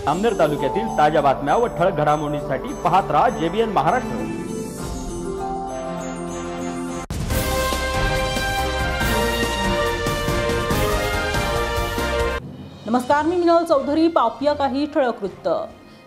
अमनेर तालुक्यातील ताज्या बातम्या व ठळक घडामोडींसाठी पाहत राहा JBN महाराष्ट्र। नमस्कार, मी मिनल चौधरी। पाहूया काही ठळक वृत्त।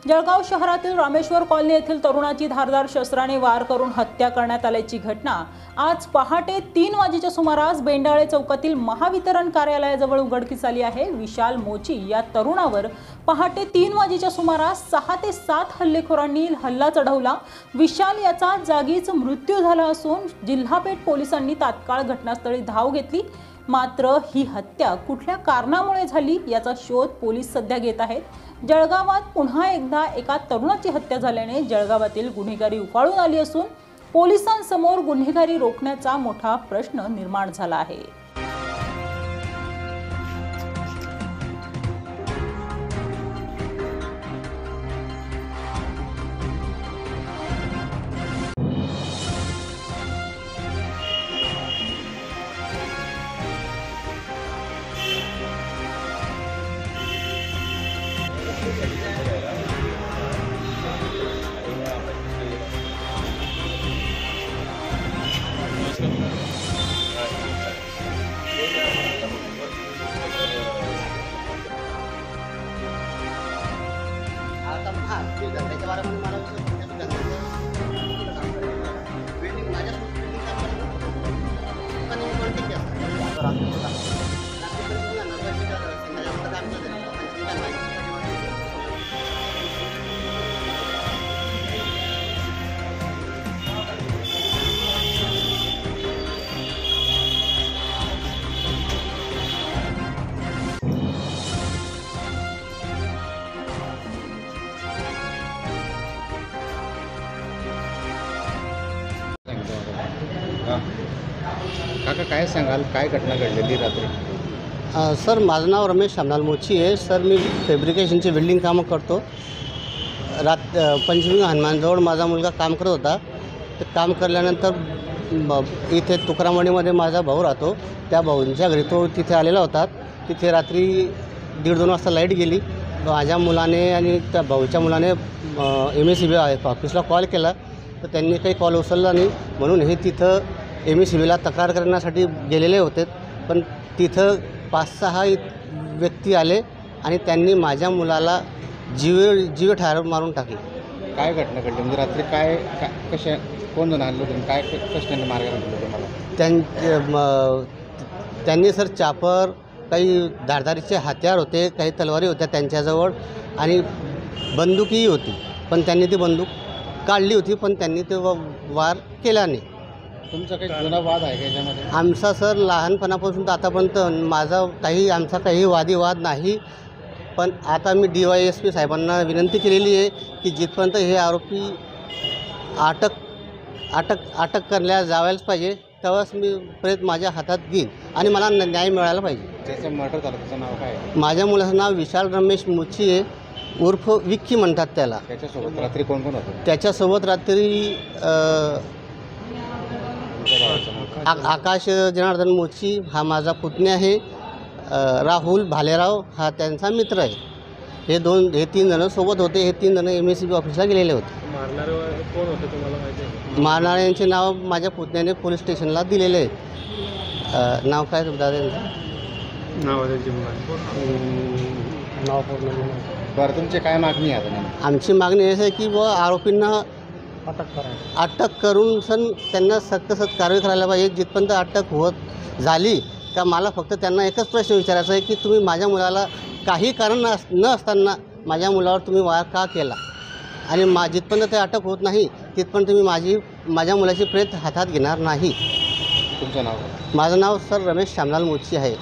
जळगाव शहरातील रामेश्वर कॉलनी येथील तरुणाची धारदार शस्त्राने वार करून हत्या करण्यात आल्याची घटना आज पहाटे 3 वाजेच्या सुमारास बेंडाळे चौकातील महावितरण कार्यालयाजवळ उघडकीस आली आहे। विशाल मोची या तरुणावर पहाटे 3 वाजेच्या सुमारास 6 ते 7 हल्लेखोरांनी हल्ला चढवला। विशाल याचा जागीच मृत्यू झाला असून जिल्हापेठ पोलिसांनी तात्काळ घटनास्थळी धाव घेतली। मात्र ही हत्या कुठल्या कारणामुळे झाली याचा शोध पोलीस सध्या घेत आहेत। जळगावात पुन्हा एकदा एका तरुणाची हत्या झाल्याने जळगावातील गुन्हेगारी उफाळून आली असून पोलिसांसमोर गुन्हेगारी रोखण्याचा मोठा प्रश्न निर्माण झाला आहे। काका काय सांगाल, काय घटना घडलेली रात्री? सर, माझं नाव रमेश श्यामलाल मोची आहे। सर, मी फॅब्रिकेशनचे वेल्डिंग कामं करतो। पंचमी हनुमानजवळ माझा मुलगा काम करत होता। ते काम करल्यानंतर इथे तुकारामवाडीमध्ये माझा भाऊ राहतो, त्या भाऊंच्या घरी तो तिथे आलेला होता। तिथे रात्री 1:30-2 वाजता लाईट गेली। माझ्या मुलाने आणि त्या भाऊच्या मुलाने MSEB ऑफिसला कॉल केला, तर त्यांनी काही कॉल उचलला नाही। म्हणून हे तिथं MSEBला तक्रार करण्यासाठी गेलेले होते, पण तिथं 5-6 व्यक्ती आले आणि त्यांनी माझ्या मुलाला जीव ठार मारून टाकले। काय घटना घडली म्हणजे रात्री? काय कशा कोण जण आणलं तुम्ही? काय कशाने मार्ग घातलं तुम्हाला? त्यांनी सर चापर, काही धारदारीचे हत्यार होते, काही तलवारी होत्या त्यांच्याजवळ आणि बंदुकीही होती, पण त्यांनी ती बंदूक काढली होती, पण त्यांनी ते वार केला नाही। तुमचा काही जुना वाद आहे का याच्यामध्ये? आमचा सर लहानपणापासून तर आतापर्यंत आमचा काही वादिवाद नाही, पण आता मी DYSP साहेबांना विनंती केलेली आहे की जिथपर्यंत हे आरोपी अटक करल्या जावायलाच पाहिजे, तेव्हाच मी प्रयत्न माझ्या हातात घेईन आणि मला न्याय मिळायला पाहिजे। ज्याचं मर्डर झालं त्याचं नाव काय आहे? माझ्या मुलाचं नाव विशाल रमेश मोची आहे, उर्फ विक्की म्हणतात त्याला। त्याच्यासोबत रात्री कोण कोण होतं? त्याच्यासोबत रात्री आकाश जनार्दन मोची हा माझा पुतण्या आहे, राहुल भालेराव हा त्यांचा मित्र आहे। हे 3 जण सोबत होते। हे 3 जण MSEB ऑफिसला गेलेले होते। मारणारे कोण होते तुम्हाला माहिती आहे? मारणाऱ्यांचे नाव माझ्या पुतण्याने पोलीस स्टेशनला दिलेले आहेत। नाव काय दादा त्यांचं? नाव पूर्ण? बरं, तुमची काय मागणी आहे आता? आमची मागणी आहे की आरोपींना अटक करून त्यांना सक्त कारवाई करायला पाहिजे। जिथपर्यंत अटक होत झाली का मला फक्त त्यांना एकच प्रश्न विचारायचा आहे की तुम्ही माझ्या मुलाला काही कारण न असताना माझ्या मुलावर तुम्ही वार का केला, आणि जिथपर्यंत ते अटक होत नाही तिथपर्यंत मी माझ्या मुलाची प्रेत हातात घेणार नाही। तुमचं नाव? माझं नाव सर रमेश श्यामलाल मोची आहे।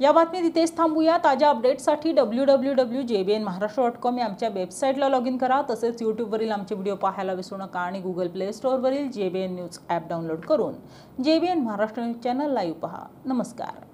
या बातमीत इथेच थांबूया। ताज्या अपडेट्ससाठी www.jbnmaharashtra.com या आमच्या वेबसाईटला लॉग इन करा। तसेच यूट्यूबवरील आमचे व्हिडिओ पाहायला विसरू नका आणि गुगल प्ले स्टोअरवरील JBN न्यूज ॲप डाउनलोड करून JBN Maharashtra news channel live पहा। नमस्कार।